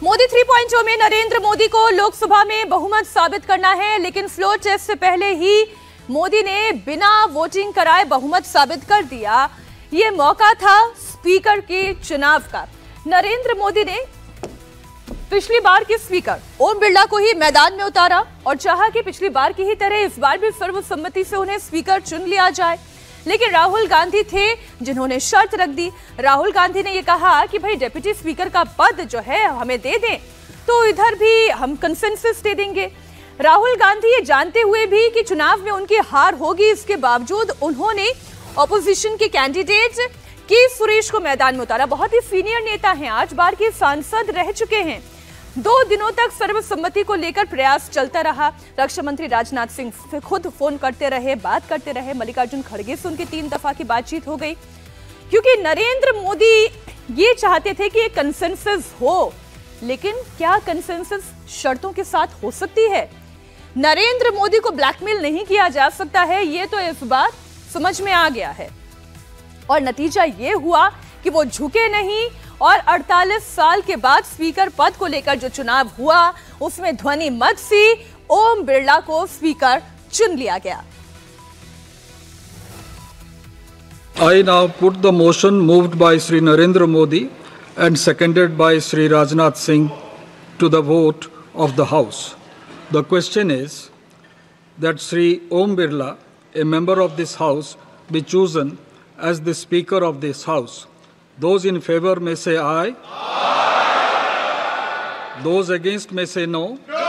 मोदी 3.0 में नरेंद्र मोदी को लोकसभा में बहुमत साबित करना है, लेकिन फ्लोर टेस्ट से पहले ही मोदी ने बिना वोटिंग कराए बहुमत साबित कर दिया। ये मौका था स्पीकर के चुनाव का। नरेंद्र मोदी ने पिछली बार के स्पीकर ओम बिरला को ही मैदान में उतारा और चाहा कि पिछली बार की ही तरह इस बार भी सर्वसम्मति से उन्हें स्पीकर चुन लिया जाए, लेकिन राहुल गांधी थे जिन्होंने शर्त रख दी। राहुल गांधी ने यह कहा कि भाई डिप्टी स्पीकर का पद जो है हमें दे दें, तो इधर भी हम कंसेंसस दे देंगे। राहुल गांधी ये जानते हुए भी कि चुनाव में उनकी हार होगी, इसके बावजूद उन्होंने ऑपोजिशन के कैंडिडेट के सुरेश को मैदान में उतारा। बहुत ही सीनियर नेता हैं, 8 बार के सांसद रह चुके हैं। 2 दिनों तक सर्वसम्मति को लेकर प्रयास चलता रहा। रक्षा मंत्री राजनाथ सिंह खुद फोन करते रहे, बात करते रहे। मल्लिकार्जुन खड़गे से उनकी 3 दफा की बातचीत हो गई, क्योंकि नरेंद्र मोदी ये चाहते थे कि एक कंसेंसस हो, लेकिन क्या कंसेंसस शर्तों के साथ हो सकती है? नरेंद्र मोदी को ब्लैकमेल नहीं किया जा सकता है, ये तो इस बार समझ में आ गया है। और नतीजा ये हुआ कि वो झुके नहीं और 48 साल के बाद स्पीकर पद को लेकर जो चुनाव हुआ उसमें ध्वनि मत से ओम बिरला को स्पीकर चुन लिया गया। I now put the motion moved by Sri Narendra Modi and seconded by Sri Rajnath Singh to the vote of the House. The question is that Sri Om Birla, a member of this House, be chosen as the Speaker of this House. Those in favor may say aye. Aye. Those against may say no. No.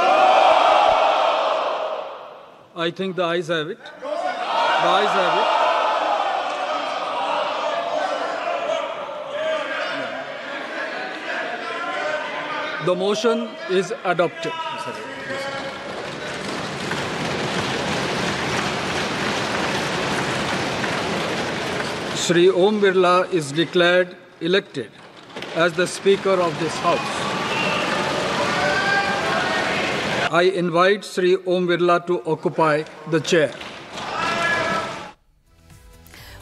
I think the ayes have it. The ayes have it. The motion is adopted. Sri Om Birla is declared elected as the Speaker of this House. I invite Sri Om Birla to occupy the chair.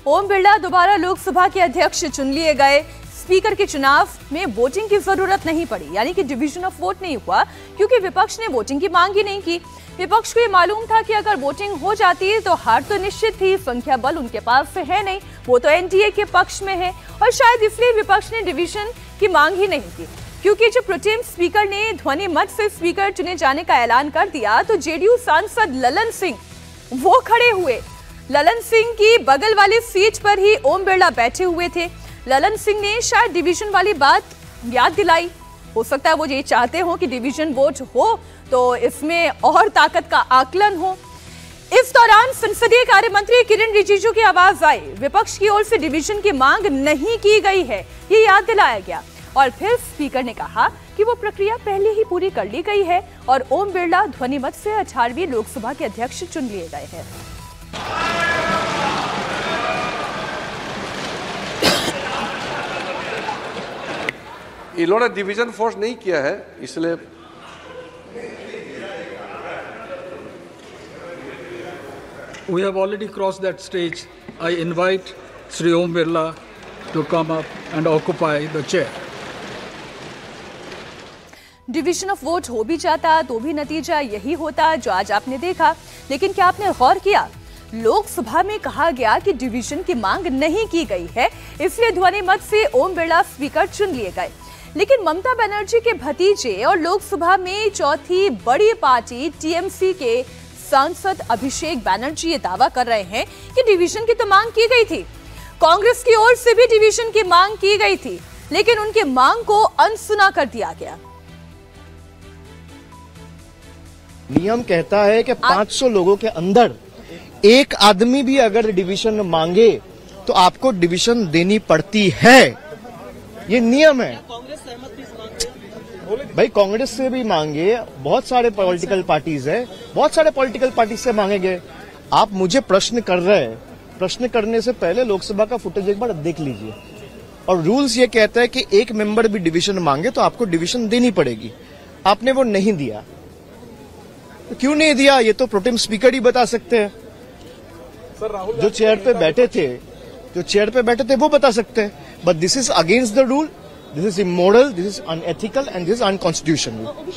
Om Birla दोबारा लोकसभा के अध्यक्ष चुन लिए गए। Speaker के चुनाव में voting की जरूरत नहीं पड़ी, यानी कि डिवीजन ऑफ वोट नहीं हुआ, क्योंकि विपक्ष ने वोटिंग की मांग ही नहीं की। विपक्ष को ये मालूम था कि अगर वोटिंग हो जाती तो हार तो निश्चित थी, संख्या बल उनके पास से है नहीं, वो तो एनडीए के पक्ष में है, और शायद इसलिए विपक्ष ने डिवीजन की मांग ही नहीं की। क्योंकि जब प्रोटेम स्पीकर ने ध्वनि मत से स्पीकर चुने जाने का ऐलान कर दिया तो जेडीयू सांसद ललन सिंह वो खड़े हुए। ललन सिंह की बगल वाली सीट पर ही ओम बिरला बैठे हुए थे। ललन सिंह ने शायद डिवीजन वाली बात याद दिलाई। हो सकता है वो ये चाहते हो कि डिवीजन वोट हो तो इसमें और ताकत का आकलन हो। इस दौरान संसदीय कार्य मंत्री किरण रिजिजू की आवाज आई, विपक्ष की ओर से डिवीजन की मांग नहीं की गई है, ये याद दिलाया गया। और फिर स्पीकर ने कहा कि वो प्रक्रिया पहले ही पूरी कर ली गई है और ओम बिरला ध्वनिमत से 18वीं लोकसभा के अध्यक्ष चुन लिए गए हैं। इन्होंने डिवीजन फोर्स नहीं किया है, इसलिए We have already crossed that stage. I invite Sri Om Birla to come up and occupy the chair. Division of vote हो भी जाता तो भी नतीजा यही होता जो आज आपने देखा। लेकिन क्या आपने गौर किया, लोकसभा में कहा गया कि डिवीजन की मांग नहीं की गई है, इसलिए ध्वनि मत से ओम बिरला स्पीकर चुन लिए गए। लेकिन ममता बनर्जी के भतीजे और लोकसभा में चौथी बड़ी पार्टी टीएमसी के सांसद अभिषेक बैनर्जी ये दावा कर रहे हैं कि डिवीजन की तो मांग की गई थी। कांग्रेस की ओर से भी डिवीजन की मांग की गई थी, लेकिन उनकी मांग को अनसुना कर दिया गया। नियम कहता है कि 500 लोगों के अंदर एक आदमी भी अगर डिवीजन मांगे तो आपको डिवीजन देनी पड़ती है, ये नियम है। भाई कांग्रेस से भी मांगे, बहुत सारे पॉलिटिकल पार्टीज है, बहुत सारे पॉलिटिकल पार्टी से मांगेंगे। आप मुझे प्रश्न कर रहे हैं, प्रश्न करने से पहले लोकसभा का फुटेज एक बार देख लीजिए। और रूल्स ये कहता है कि एक मेंबर भी डिवीजन मांगे तो आपको डिवीजन देनी पड़ेगी। आपने वो नहीं दिया, तो क्यों नहीं दिया ये तो प्रोटेम स्पीकर ही बता सकते हैं। जो चेयर पे बैठे थे वो बता सकते हैं। But this is against the rule, this is immoral, this is unethical and this is unconstitutional.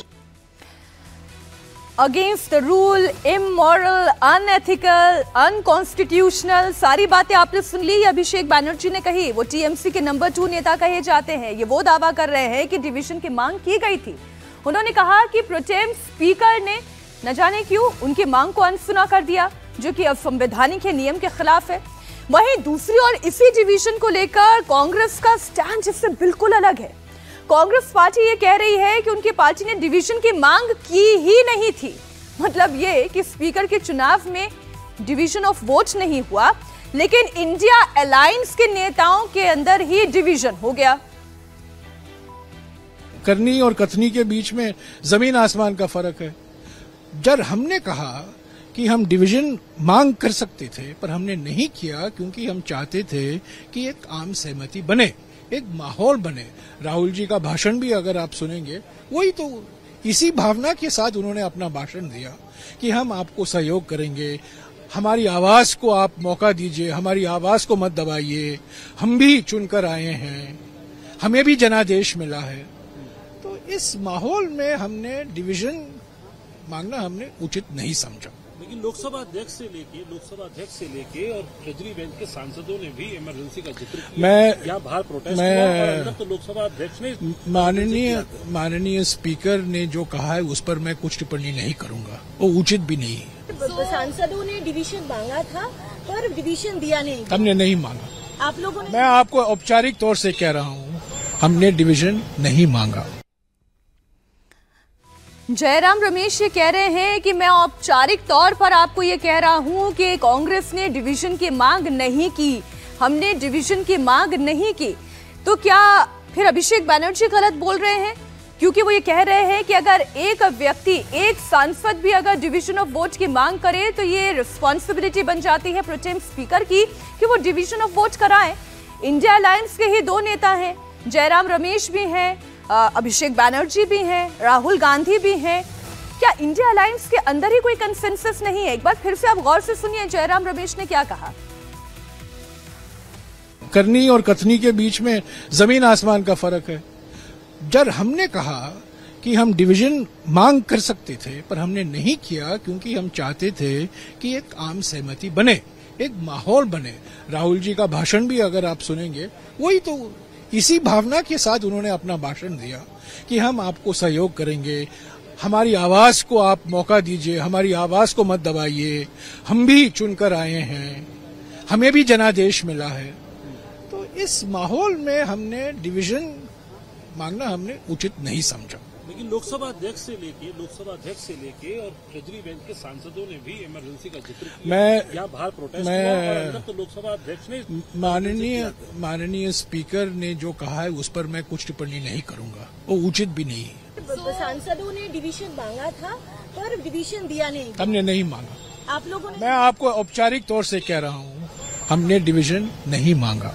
Against the rule, immoral, unethical, unconstitutional, सारी बातें आपने सुन ली। अभिषेक बैनर्जी ने कही। वो टीएमसी के नंबर 2 नेता कहे जाते हैं। ये वो दावा कर रहे हैं कि डिवीजन की मांग की गई थी। उन्होंने कहा कि प्रोटेम स्पीकर ने न जाने क्यों उनकी मांग को अनसुना कर दिया, जो कि असंवैधानिक है, नियम के खिलाफ है। वहीं दूसरी ओर इसी डिवीजन को लेकर कांग्रेस का स्टैंड जिससे बिल्कुल अलग है। कांग्रेस पार्टी ये कह रही है कि उनकी पार्टी ने डिवीजन की मांग की ही नहीं थी। मतलब ये कि स्पीकर के चुनाव में डिवीजन ऑफ वोट नहीं हुआ, लेकिन इंडिया अलायंस के नेताओं के अंदर ही डिवीजन हो गया। करनी और कथनी के बीच में जमीन आसमान का फर्क है। जब हमने कहा कि हम डिवीजन मांग कर सकते थे, पर हमने नहीं किया क्योंकि हम चाहते थे कि एक आम सहमति बने, एक माहौल बने। राहुल जी का भाषण भी अगर आप सुनेंगे, वही तो इसी भावना के साथ उन्होंने अपना भाषण दिया कि हम आपको सहयोग करेंगे, हमारी आवाज को आप मौका दीजिए, हमारी आवाज को मत दबाइए, हम भी चुनकर आए हैं, हमें भी जनादेश मिला है। तो इस माहौल में हमने डिवीजन मांगना हमने उचित नहीं समझा। लेकिन लोकसभा अध्यक्ष से लेके और ट्रेजरी बेंच के सांसदों ने भी इमरजेंसी का जिक्र किया। क्या बाहर प्रोटेस्ट हुआ? तो लोकसभा अध्यक्ष ने माननीय स्पीकर ने जो कहा है उस पर मैं कुछ टिप्पणी नहीं करूंगा, वो उचित भी नहीं है। सांसदों ने डिवीजन मांगा था पर डिवीजन दिया नहीं। हमने नहीं मांगा। आप लोगों ने? मैं आपको औपचारिक तौर से कह रहा हूँ, हमने डिवीजन नहीं मांगा। जयराम रमेश ये कह रहे हैं कि मैं औपचारिक तौर पर आपको ये कह रहा हूं कि कांग्रेस ने डिवीजन की मांग नहीं की, हमने डिवीजन की मांग नहीं की। तो क्या फिर अभिषेक बैनर्जी गलत बोल रहे हैं? क्योंकि वो ये कह रहे हैं कि अगर एक व्यक्ति, एक सांसद भी अगर डिवीजन ऑफ वोट की मांग करे तो ये रिस्पॉन्सिबिलिटी बन जाती है प्रोटेम स्पीकर की कि वो डिवीजन ऑफ वोट कराएं। इंडिया अलायंस के ही 2 नेता हैं, जयराम रमेश भी हैं, अभिषेक बैनर्जी भी हैं, राहुल गांधी भी हैं। क्या इंडिया अलायंस के अंदर ही कोई कंसेंसस नहीं है? एक बार फिर से आप गौर से सुनिए जयराम रमेश ने क्या कहा। करनी और कथनी के बीच में जमीन आसमान का फर्क है। जब हमने कहा कि हम डिवीजन मांग कर सकते थे, पर हमने नहीं किया क्योंकि हम चाहते थे कि एक आम सहमति बने, एक माहौल बने। राहुल जी का भाषण भी अगर आप सुनेंगे, वही तो इसी भावना के साथ उन्होंने अपना भाषण दिया कि हम आपको सहयोग करेंगे, हमारी आवाज को आप मौका दीजिए, हमारी आवाज को मत दबाइए, हम भी चुनकर आए हैं, हमें भी जनादेश मिला है। तो इस माहौल में हमने डिवीजन मांगना हमने उचित नहीं समझा। लेकिन लोकसभा अध्यक्ष से लेके और ट्रेजरी बेंच के सांसदों ने भी इमरजेंसी का जिक्र किया। क्या बाहर प्रोटेस्ट हुआ? तो लोकसभा अध्यक्ष ने माननीय स्पीकर ने जो कहा है उस पर मैं कुछ टिप्पणी नहीं करूंगा, वो उचित भी नहीं है। सांसदों ने डिवीजन मांगा था पर डिवीजन दिया नहीं। हमने नहीं मांगा। आप लोगों ने? मैं आपको औपचारिक तौर से कह रहा हूँ, हमने डिवीजन नहीं मांगा।